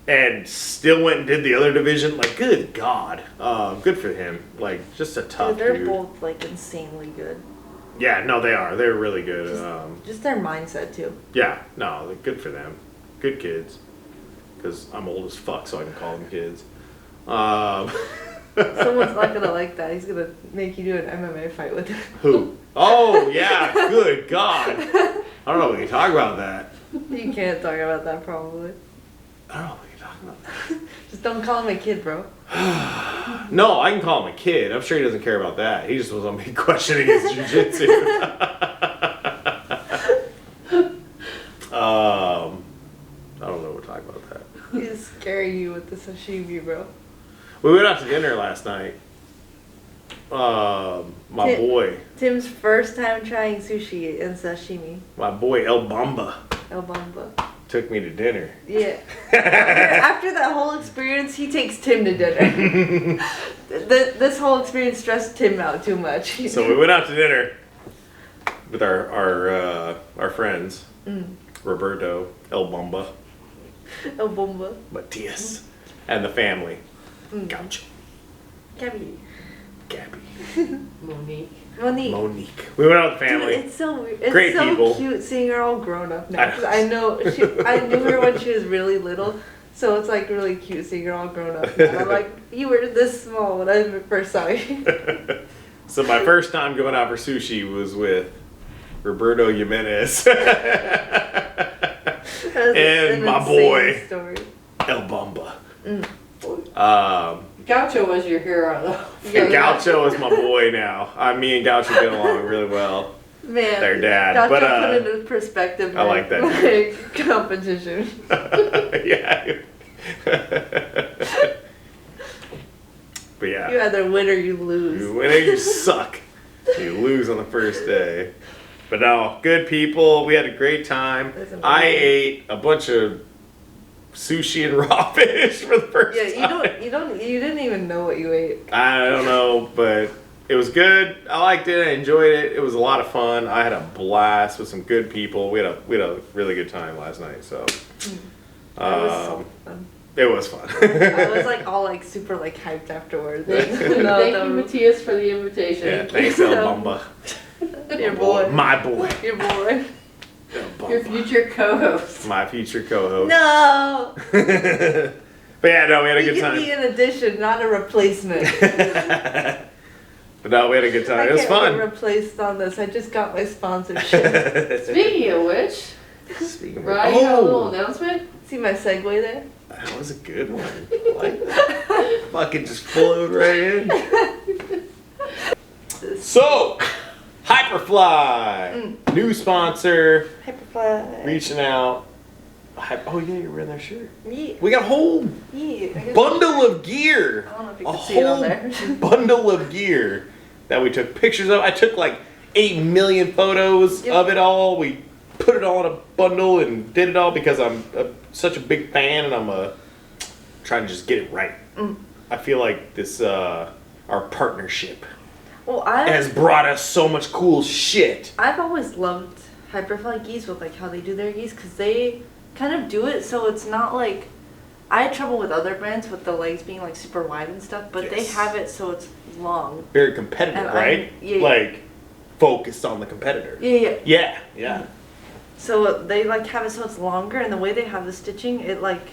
Speaker 1: And still went and did the other division. Like, good God. Good for him. Like, just a tough
Speaker 2: They're
Speaker 1: dude.
Speaker 2: both like insanely good.
Speaker 1: Yeah, no, they are. They're really good.
Speaker 2: Just their mindset too.
Speaker 1: Yeah, no, they're good for them. Good kids. Because I'm old as fuck, so I can call them kids.
Speaker 2: Someone's not gonna like that. He's gonna make you do an MMA fight with him.
Speaker 1: Who? Oh, yeah, good God. I don't know what you talk about that.
Speaker 2: You can't talk about that probably.
Speaker 1: I don't know what you're talking about.
Speaker 2: Just don't call him a kid, bro.
Speaker 1: No, I can call him a kid. I'm sure he doesn't care about that. He just was on me questioning his jujitsu. I don't know what we're talking about that.
Speaker 2: He's scaring you with the sashimi, bro.
Speaker 1: We went out to dinner last night. My boy.
Speaker 2: Tim's first time trying sushi and sashimi.
Speaker 1: My boy El Bamba
Speaker 2: El Bamba.
Speaker 1: took me to dinner.
Speaker 2: Yeah. After that whole experience, he takes Tim to dinner. This whole experience stressed Tim out too much.
Speaker 1: So we went out to dinner with our friends. Roberto, El Bamba,
Speaker 2: El Bamba.
Speaker 1: Matthias, and the family. Gaucho.
Speaker 2: Gabby.
Speaker 1: Gabby.
Speaker 2: Monique.
Speaker 1: Monique. We went out with the family.
Speaker 2: Dude, it's so weird. It's
Speaker 1: Great
Speaker 2: so
Speaker 1: people.
Speaker 2: cute seeing her all grown up now. 'Cause I knew her when she was really little, so it's like really cute seeing her all grown up now. I'm like, you were this small when I first saw you.
Speaker 1: So my first time going out for sushi was with Roberto Jimenez and my boy
Speaker 2: story.
Speaker 1: El Bamba.
Speaker 4: Gaucho was your hero, though.
Speaker 1: And Gaucho is my boy now. Me and Gaucho get along really well.
Speaker 2: Man,
Speaker 1: their dad.
Speaker 2: Got
Speaker 1: But
Speaker 2: to put it into perspective.
Speaker 1: I like that.
Speaker 2: Like, competition.
Speaker 1: Yeah. But yeah.
Speaker 2: You either win or you lose.
Speaker 1: You win or you suck. You lose on the first day. But no, good people. We had a great time. I ate a bunch of sushi and raw fish for the first time.
Speaker 2: You didn't even know what you ate.
Speaker 1: I don't know, but it was good. I liked it. I enjoyed it. It was a lot of fun. I had a blast with some good people. We had a really good time last night. So
Speaker 2: It was so fun.
Speaker 1: it was fun.
Speaker 2: I was like all like super like hyped afterwards.
Speaker 4: Thank you, Matthias, for the invitation.
Speaker 1: Yeah, thanks, El Bumba.
Speaker 2: Your boy.
Speaker 1: My boy.
Speaker 2: Your boy.
Speaker 1: El Bumba.
Speaker 4: Your future co-host.
Speaker 1: My future co-host.
Speaker 2: No.
Speaker 1: But yeah, no, we had a good
Speaker 2: You
Speaker 1: time.
Speaker 2: can be an addition, not a replacement.
Speaker 1: But no, we had a good time. It was
Speaker 2: I
Speaker 1: fun.
Speaker 2: can't get replaced on this. I just got my sponsorship.
Speaker 4: Speaking of which,
Speaker 1: Speaking of
Speaker 4: Ryan, you have a little announcement?
Speaker 2: See my segue there?
Speaker 1: that was a good one. Like, fucking just flowed right in. So, Hyperfly, new sponsor,
Speaker 2: Hyperfly.
Speaker 1: reaching out. Oh yeah, you're wearing their shirt.
Speaker 2: Yeah.
Speaker 1: We got a whole
Speaker 2: Yeah.
Speaker 1: bundle of gear.
Speaker 2: I don't know if you
Speaker 1: A
Speaker 2: can see it on
Speaker 1: whole
Speaker 2: there.
Speaker 1: bundle of gear that we took pictures of. I took like 8 million photos
Speaker 2: Yep.
Speaker 1: of it all. We put it all in a bundle and did it all because I'm such a big fan and I'm trying to just get it right. I feel like this our partnership
Speaker 2: Well,
Speaker 1: has brought us so much cool shit.
Speaker 2: I've always loved Hyperfly geese with like how they do their geese because they kind of do it so it's not like I had trouble with other brands with the legs being like super wide and stuff, but they
Speaker 1: Yes.
Speaker 2: have it so it's long.
Speaker 1: Very competitive,
Speaker 2: And
Speaker 1: right?
Speaker 2: yeah.
Speaker 1: Like focused on the competitor.
Speaker 2: Yeah.
Speaker 1: Yeah.
Speaker 2: So they like have it so it's longer, and the way they have the stitching, it like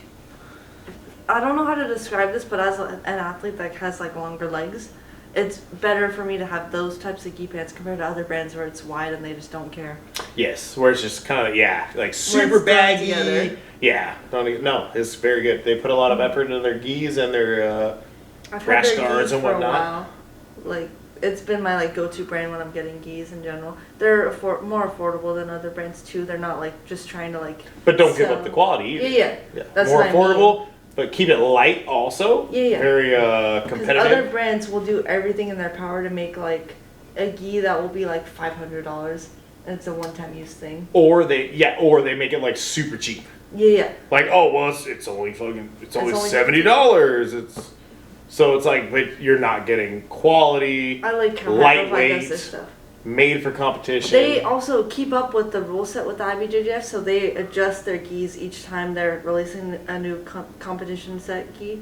Speaker 2: I don't know how to describe this, but as an athlete that has like longer legs, it's better for me to have those types of gi pants compared to other brands where it's wide and they just don't care.
Speaker 1: Yes, where it's just kind of like super
Speaker 2: it's done
Speaker 1: baggy.
Speaker 2: together.
Speaker 1: Yeah, no, it's very good. They put a lot of effort into their gis and their
Speaker 2: I've
Speaker 1: rash
Speaker 2: had their
Speaker 1: guards
Speaker 2: gis
Speaker 1: and
Speaker 2: for a
Speaker 1: whatnot.
Speaker 2: while. Like it's been my like go-to brand when I'm getting gis in general. They're more affordable than other brands too. They're not like just trying to like.
Speaker 1: But don't give
Speaker 2: sell.
Speaker 1: up the quality either.
Speaker 2: Yeah. That's
Speaker 1: more
Speaker 2: what I mean.
Speaker 1: affordable, but keep it light also.
Speaker 2: Yeah.
Speaker 1: Very
Speaker 2: Because
Speaker 1: competitive.
Speaker 2: other brands will do everything in their power to make like a gi that will be like $500, and it's a one-time use thing.
Speaker 1: or they make it like super cheap.
Speaker 2: Yeah.
Speaker 1: Like, oh well, it's only only
Speaker 2: only
Speaker 1: $70. So it's like, but you're not getting quality,
Speaker 2: I like how Hyperfly
Speaker 1: lightweight,
Speaker 2: does this stuff.
Speaker 1: made for competition.
Speaker 2: They also keep up with the rule set with the IBJJF, so they adjust their gis each time they're releasing a new competition set gi.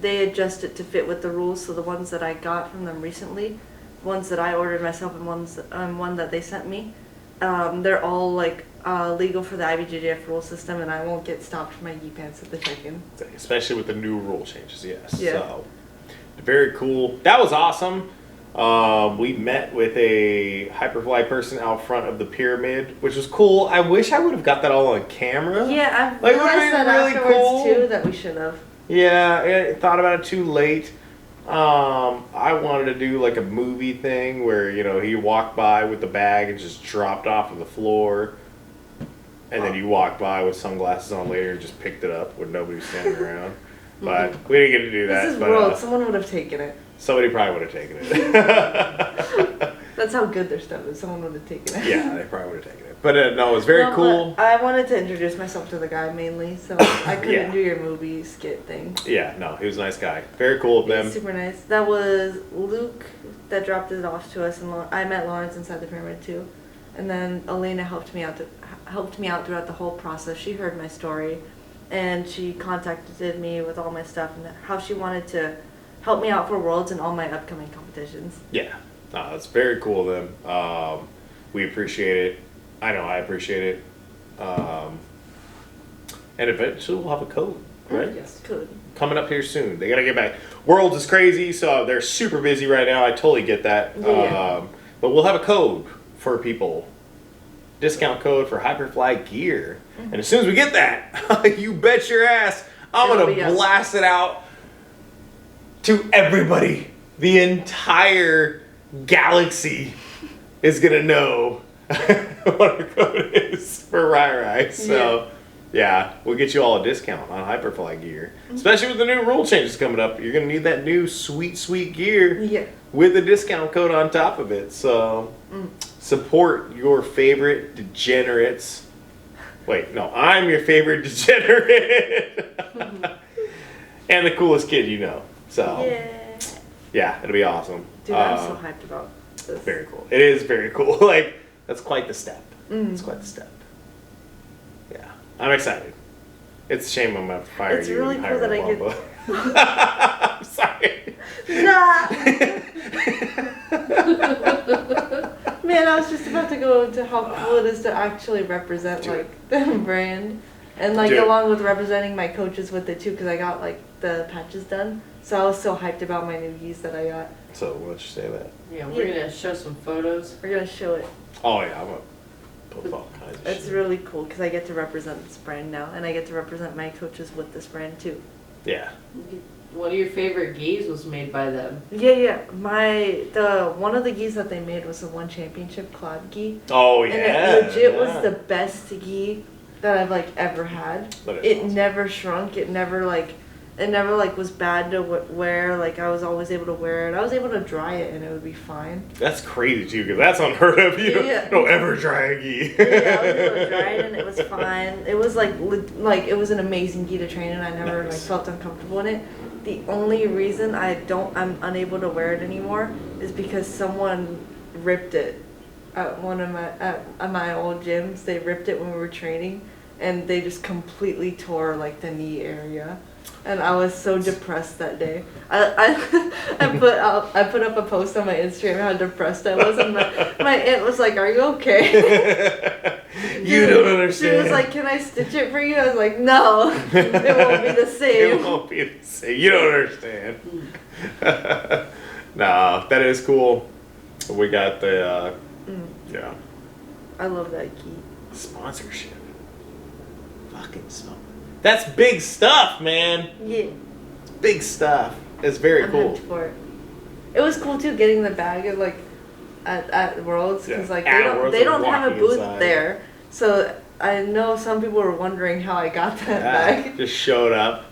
Speaker 2: They adjust it to fit with the rules. So the ones that I got from them recently, ones that I ordered myself, and one that they sent me, they're all like legal for the IBJJF rule system, and I won't get stopped for my gi pants at the check-in.
Speaker 1: Especially with the new rule changes, yes.
Speaker 2: Yeah.
Speaker 1: So, very cool. That was awesome. We met with a Hyperfly person out front of the pyramid, which was cool. I wish I would have got that all on camera.
Speaker 2: Yeah, I've
Speaker 1: Like,
Speaker 2: realized
Speaker 1: would've been
Speaker 2: that
Speaker 1: really
Speaker 2: afterwards
Speaker 1: cool.
Speaker 2: too, that we should have.
Speaker 1: Yeah, I thought about it too late. I wanted to do like a movie thing where, he walked by with the bag and just dropped off of the floor. And then you walk by with sunglasses on later and just picked it up when nobody was standing around. But we didn't get to do that.
Speaker 2: This is
Speaker 1: but,
Speaker 2: world. Someone would have taken it.
Speaker 1: somebody probably would have taken it.
Speaker 2: That's how good their stuff is. Someone would have taken it.
Speaker 1: Yeah, they probably would have taken it. But no, it was very
Speaker 2: No,
Speaker 1: cool.
Speaker 2: but I wanted to introduce myself to the guy mainly, so I couldn't
Speaker 1: Yeah.
Speaker 2: do your movie skit thing.
Speaker 1: Yeah, no, he was a nice guy. Very cool of them.
Speaker 2: Super nice. That was Luke that dropped it off to us, and I met Lawrence inside the pyramid too. And then Elena helped me out throughout the whole process. She heard my story, and she contacted me with all my stuff and how she wanted to help me out for Worlds and all my upcoming competitions.
Speaker 1: Yeah, no, it's very cool of them. We appreciate it. I know I appreciate it. And eventually we'll have a code, right?
Speaker 2: Yes, good.
Speaker 1: Coming up here soon. They gotta get back. Worlds is crazy, so they're super busy right now. I totally get that.
Speaker 2: Yeah.
Speaker 1: But we'll have a code for people. Discount code for Hyperfly gear. And as soon as we get that, you bet your ass, I'm
Speaker 2: It'll
Speaker 1: gonna
Speaker 2: be us.
Speaker 1: blast it out to everybody. The entire galaxy is gonna know what our code is for Rai. So, yeah, we'll get you all a discount on Hyperfly gear. Especially with the new rule changes coming up. You're going to need that new sweet gear with a discount code on top of it. So, support your favorite degenerates. Wait, no, I'm your favorite degenerate. And the coolest kid you know. So, yeah, it'll be awesome.
Speaker 2: Dude, I'm so hyped about this.
Speaker 1: Very cool. It is very cool. Like, that's quite the step. It's quite the step. Yeah, I'm excited. It's a shame I'm about to fire
Speaker 2: It's
Speaker 1: you.
Speaker 2: really
Speaker 1: and
Speaker 2: cool
Speaker 1: hire
Speaker 2: that I
Speaker 1: Wamba. I'm sorry.
Speaker 2: Nah. Man, I was just about to go into how cool it is to actually represent like the brand, and like along with representing my coaches with it too, because I got like the patches done. So I was so hyped about my new geese that I got.
Speaker 1: So why don't you say that?
Speaker 4: Yeah, we're gonna show some photos.
Speaker 2: We're gonna show it.
Speaker 1: Oh yeah, I'm gonna put all kinds of
Speaker 2: It's
Speaker 1: shit.
Speaker 2: really cool because I get to represent this brand now, and I get to represent my coaches with this brand too.
Speaker 1: Yeah.
Speaker 4: One of your favorite gis was made by them.
Speaker 2: Yeah. One of the gis that they made was the one championship cloud gi.
Speaker 1: Oh yeah.
Speaker 2: And it legit was the best gi that I've like ever had. It
Speaker 1: awesome.
Speaker 2: never shrunk. It never was bad to wear. Like I was always able to wear it. I was able to dry it and it would be fine.
Speaker 1: That's crazy too, because that's unheard of. You don't ever dry a gi.
Speaker 2: Yeah, I was able to dry it and it was fine. It was like it was an amazing gi to train in. I never like felt uncomfortable in it. The only reason I'm unable to wear it anymore is because someone ripped it at one of my old gyms. They ripped it when we were training, and they just completely tore like the knee area. And I was so depressed that day. I put up a post on my Instagram how depressed I was, and my aunt was like, "Are you okay?"
Speaker 1: You don't understand.
Speaker 2: She was like, "Can I stitch it for you?" I was like, "No, it won't be the same."
Speaker 1: It won't be the same. You don't understand. Nah, that is cool. We got the yeah.
Speaker 2: I love that key.
Speaker 1: Sponsorship. Fucking smoke. That's big stuff, man.
Speaker 2: Yeah.
Speaker 1: It's big stuff. It's very
Speaker 2: I'm
Speaker 1: cool.
Speaker 2: hyped for it. It was cool too getting the bag at like at Worlds because like they don't have a booth there, so I know some people were wondering how I got that bag.
Speaker 1: Just showed up.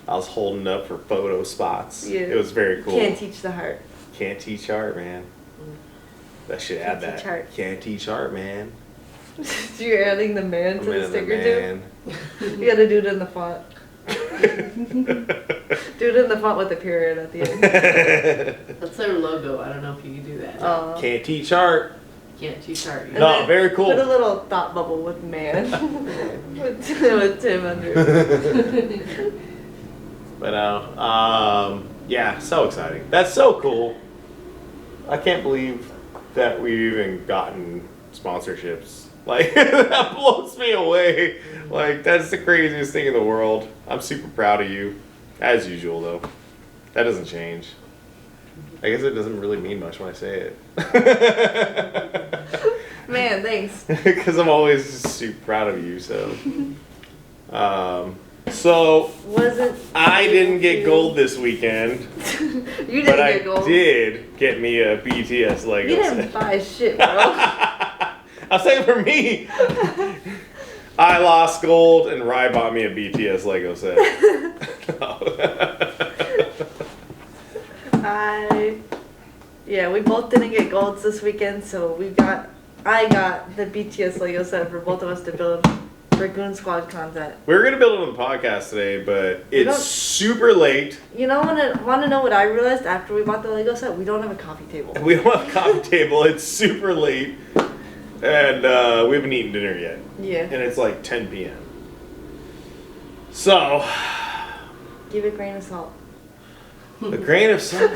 Speaker 1: I was holding up for photo spots.
Speaker 2: Yeah.
Speaker 1: It was very cool.
Speaker 2: Can't teach the heart.
Speaker 1: Can't teach art, man. That should add
Speaker 2: Teach
Speaker 1: that.
Speaker 2: art.
Speaker 1: Can't teach art, man.
Speaker 2: You're adding the man to the sticker too. You gotta do it in the font. Do it in the font with a period at the end.
Speaker 4: That's their logo. I don't know if you can do that.
Speaker 1: Can't teach art.
Speaker 4: Can't teach art.
Speaker 1: No, very cool.
Speaker 2: Put a little thought bubble with man. with Tim under it.
Speaker 1: But yeah, so exciting. That's so cool. I can't believe that we've even gotten sponsorships. Like, that blows me away. Like, that's the craziest thing in the world. I'm super proud of you. As usual, though. That doesn't change. I guess it doesn't really mean much when I say it.
Speaker 2: Man, thanks.
Speaker 1: Because I'm always just super proud of you, so. So, I didn't get gold this weekend.
Speaker 2: You didn't
Speaker 1: but
Speaker 2: get gold.
Speaker 1: I did get me a BTS Lego
Speaker 2: You didn't
Speaker 1: set.
Speaker 2: buy shit, bro.
Speaker 1: I'll say for me, I lost gold and Rai bought me a BTS Lego set.
Speaker 2: We both didn't get golds this weekend, so I got the BTS Lego set for both of us to build for Goon Squad content.
Speaker 1: We were gonna build it on the podcast today, but it's super late.
Speaker 2: You know, want to know what I realized after we bought the Lego set? We don't have a coffee table.
Speaker 1: We don't have a coffee table. It's super late, and we haven't eaten dinner yet.
Speaker 2: Yeah.
Speaker 1: And it's like 10 p.m. So,
Speaker 2: Give it a grain of salt.
Speaker 1: a grain of salt.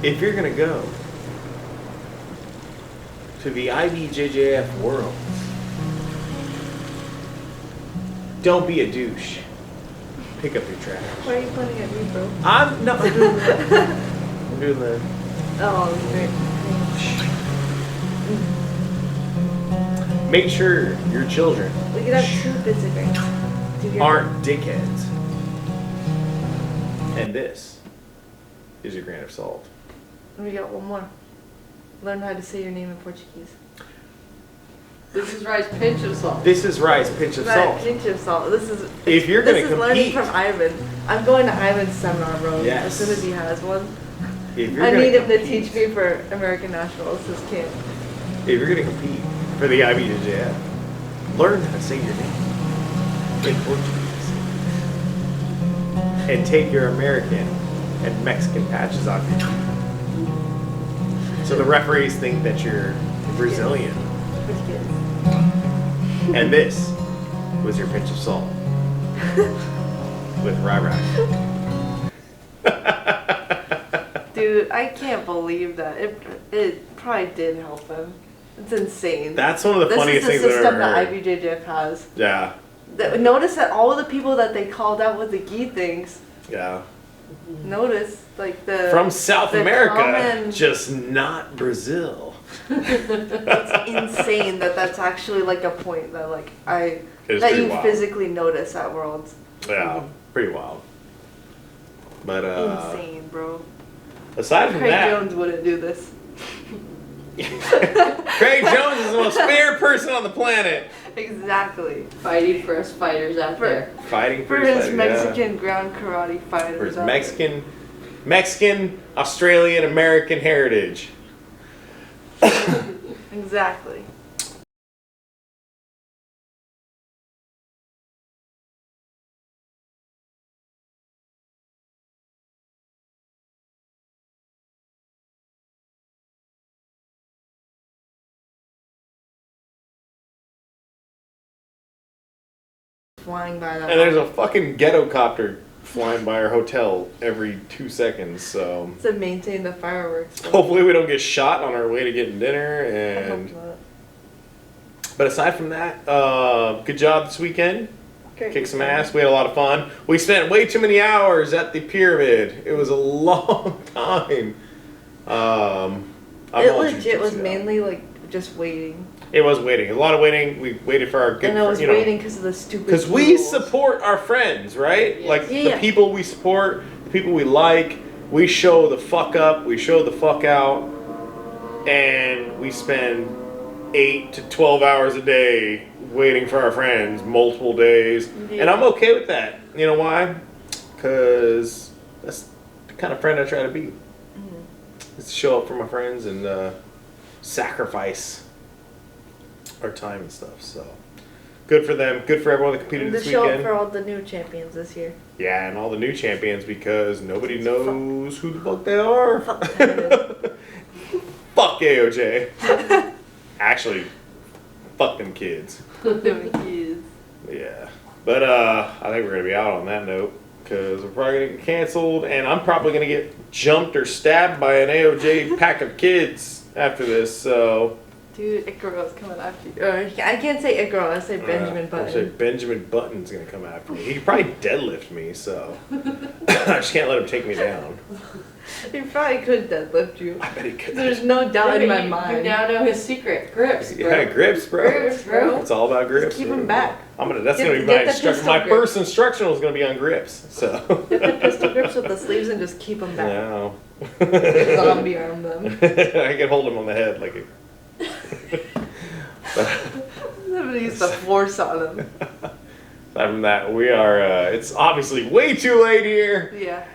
Speaker 1: If you're gonna go to the IBJJF world, don't be a douche. Pick up your trash.
Speaker 2: Why are you pointing at me, bro?
Speaker 1: I'm doing the.
Speaker 2: Oh, great.
Speaker 1: Make sure your children
Speaker 2: We could have 2 bits of grain.
Speaker 1: aren't dickheads. And this is your grain of salt.
Speaker 2: We got one more. Learn how to say your name in Portuguese.
Speaker 4: This is rice pinch of salt.
Speaker 1: This is rice, pinch of
Speaker 2: Right,
Speaker 1: salt.
Speaker 2: pinch of salt. This is
Speaker 1: If you're gonna
Speaker 2: this is learning
Speaker 1: compete,
Speaker 2: from Ivan. I'm going to Ivan's seminar, bro.
Speaker 1: Yes.
Speaker 2: As soon as he has one.
Speaker 1: if you're
Speaker 2: I
Speaker 1: gonna
Speaker 2: need him to
Speaker 1: compete-
Speaker 2: teach me for American Nationals this camp.
Speaker 1: If you're gonna compete for the IBJJF, learn how to say your name in Portuguese, and take your American and Mexican patches off your teeth. So the referees think that you're Brazilian.
Speaker 2: Portuguese.
Speaker 1: And this was your pinch of salt with rye.
Speaker 2: Dude, I can't believe that. It probably did help him. It's insane.
Speaker 1: That's one of the
Speaker 2: this
Speaker 1: funniest
Speaker 2: is
Speaker 1: things
Speaker 2: the
Speaker 1: I've
Speaker 2: system
Speaker 1: ever
Speaker 2: that
Speaker 1: heard.
Speaker 2: IBJJF has.
Speaker 1: Yeah,
Speaker 2: Notice that all of the people that they called out with the gi things,
Speaker 1: yeah.
Speaker 2: notice, like the...
Speaker 1: From South
Speaker 2: the
Speaker 1: America,
Speaker 2: common-
Speaker 1: just not Brazil.
Speaker 2: It's insane that that's actually like a point that like
Speaker 1: It's
Speaker 2: that
Speaker 1: pretty
Speaker 2: you
Speaker 1: wild.
Speaker 2: physically notice at Worlds.
Speaker 1: Yeah, pretty wild. But
Speaker 2: Insane, bro.
Speaker 1: aside from
Speaker 2: Craig
Speaker 1: that,
Speaker 2: Jones wouldn't do this.
Speaker 1: Craig Jones is the most fair person on the planet.
Speaker 2: Exactly.
Speaker 4: Fighting for us fighters out there.
Speaker 1: Fighting
Speaker 2: For
Speaker 1: his
Speaker 2: his
Speaker 1: life,
Speaker 2: Mexican ground karate fighters.
Speaker 1: for his
Speaker 2: out
Speaker 1: Mexican, Australian, American heritage.
Speaker 2: there. Exactly. Flying by that.
Speaker 1: And there's a fucking ghetto copter flying by our hotel every 2 seconds, so
Speaker 2: to maintain the fireworks.
Speaker 1: hopefully we don't get shot on our way to getting dinner.
Speaker 2: I hope
Speaker 1: And
Speaker 2: not.
Speaker 1: but aside from that, good job this weekend.
Speaker 2: Great.
Speaker 1: Kicked some ass. We had a lot of fun. We spent way too many hours at the pyramid. It was a long time. I'm
Speaker 2: It
Speaker 1: all
Speaker 2: legit was
Speaker 1: jiu-jitsu now.
Speaker 2: mainly like just waiting.
Speaker 1: It was waiting. A lot of waiting. We waited for our good.
Speaker 2: And I was
Speaker 1: you know,
Speaker 2: waiting because of the stupid.
Speaker 1: because we
Speaker 2: rules.
Speaker 1: support our friends, right?
Speaker 4: Yes.
Speaker 1: Like
Speaker 2: Yeah,
Speaker 1: the
Speaker 2: yeah.
Speaker 1: people we support, the people we like. We show the fuck up. We show the fuck out, and we spend 8 to 12 hours a day waiting for our friends, multiple days,
Speaker 2: Yeah.
Speaker 1: and I'm okay with that. You know why? Because that's the kind of friend I try to be. Is to show up for my friends and sacrifice our time and stuff. So good for them. Good for everyone that competed
Speaker 2: And to
Speaker 1: this
Speaker 2: show up
Speaker 1: weekend.
Speaker 2: for all the new champions this year.
Speaker 1: Yeah, and all the new champions because nobody knows who the fuck they are.
Speaker 2: Fuck them.
Speaker 1: Fuck AOJ. Actually, fuck them kids.
Speaker 2: Them kids.
Speaker 1: Yeah. But I think we're gonna be out on that note because we're probably gonna get canceled, and I'm probably gonna get jumped or stabbed by an AOJ pack of kids after this. So
Speaker 2: Dude, Ikaro's coming after you. I can't say Ikaro, I say Benjamin
Speaker 1: I'll say
Speaker 2: Button.
Speaker 1: Benjamin Button's gonna come after me. He could probably deadlift me, so I just can't let him take me down.
Speaker 2: He probably could deadlift you.
Speaker 1: I bet he could.
Speaker 2: There's no doubt in my
Speaker 4: You
Speaker 2: mind.
Speaker 4: now know his secret. Grips, bro.
Speaker 1: Yeah, grips, bro.
Speaker 2: Grips, bro.
Speaker 1: It's all about grips.
Speaker 2: Keep him back.
Speaker 1: That's
Speaker 2: Get-
Speaker 1: gonna be
Speaker 2: get
Speaker 1: my
Speaker 2: the
Speaker 1: instruction.
Speaker 2: pistol
Speaker 1: My
Speaker 2: grip.
Speaker 1: first instructional is gonna be on grips. So.
Speaker 2: Get the pistol grips with the sleeves and just keep them back.
Speaker 1: No.
Speaker 2: Zombie arm them.
Speaker 1: I can hold him on the head like a.
Speaker 2: Somebody used the force on them.
Speaker 1: Aside from that, we are. It's obviously way too late here.
Speaker 2: Yeah.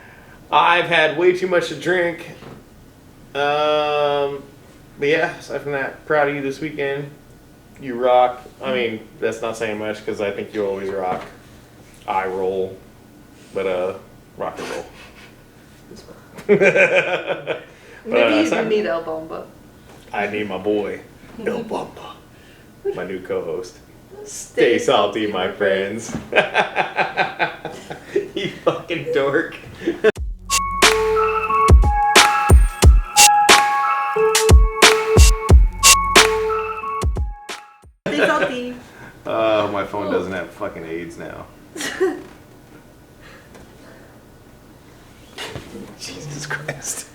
Speaker 1: I've had way too much to drink. But yeah, aside from that, proud of you this weekend. You rock. I mean, that's not saying much because I think you always rock. I roll, but rock and roll.
Speaker 2: Maybe you
Speaker 1: aside-
Speaker 2: do need El Bomba.
Speaker 1: I need my boy, El Bumba, my new co-host. Stay salty, my friends. You fucking dork.
Speaker 2: Stay salty.
Speaker 1: Oh, my phone doesn't have fucking AIDS now. Jesus Christ.